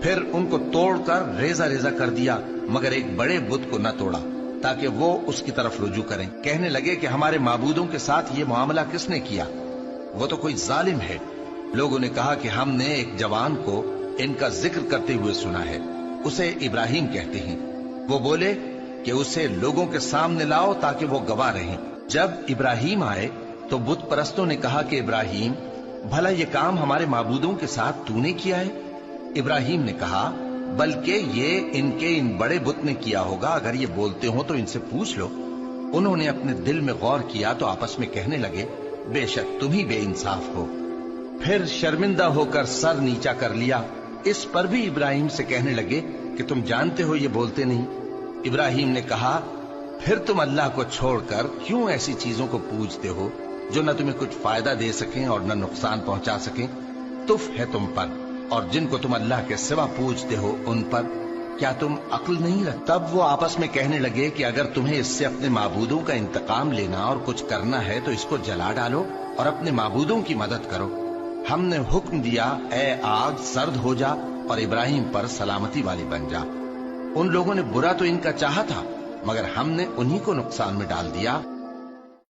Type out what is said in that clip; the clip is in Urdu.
پھر ان کو توڑ کر ریزہ ریزہ کر دیا، مگر ایک بڑے بت کو نہ توڑا تاکہ وہ اس کی طرف رجوع کریں۔ کہنے لگے کہ ہمارے معبودوں کے ساتھ یہ معاملہ کس نے کیا؟ وہ تو کوئی ظالم ہے۔ لوگوں نے کہا کہ ہم نے ایک جوان کو ان کا ذکر کرتے ہوئے سنا ہے، اسے ابراہیم کہتے ہیں۔ وہ بولے کہ اسے لوگوں کے سامنے لاؤ تاکہ وہ گواہ رہیں۔ جب ابراہیم آئے تو بت پرستوں نے کہا کہ ابراہیم، بھلا یہ کام ہمارے معبودوں کے ساتھ تو نے کیا ہے؟ ابراہیم نے کہا، بلکہ یہ ان کے ان بڑے بت نے کیا ہوگا، اگر یہ بولتے ہوں تو ان سے پوچھ لو۔ انہوں نے اپنے دل میں غور کیا تو آپس میں کہنے لگے، بے شک تم ہی بے انصاف ہو۔ پھر شرمندہ ہو کر سر نیچا کر لیا۔ اس پر بھی ابراہیم سے کہنے لگے کہ تم جانتے ہو یہ بولتے نہیں۔ ابراہیم نے کہا، پھر تم اللہ کو چھوڑ کر کیوں ایسی چیزوں کو پوجتے ہو جو نہ تمہیں کچھ فائدہ دے سکیں اور نہ نقصان پہنچا سکیں؟ تف ہے تم پر اور جن کو تم اللہ کے سوا پوجتے ہو ان پر، کیا تم عقل نہیں رکھتے؟ تب وہ آپس میں کہنے لگے کہ اگر تمہیں اس سے اپنے معبودوں کا انتقام لینا اور کچھ کرنا ہے تو اس کو جلا ڈالو اور اپنے معبودوں کی مدد کرو۔ ہم نے حکم دیا، اے آگ سرد ہو جا اور ابراہیم پر سلامتی والی بن جا۔ ان لوگوں نے برا تو ان کا چاہا تھا، مگر ہم نے انہی کو نقصان میں ڈال دیا۔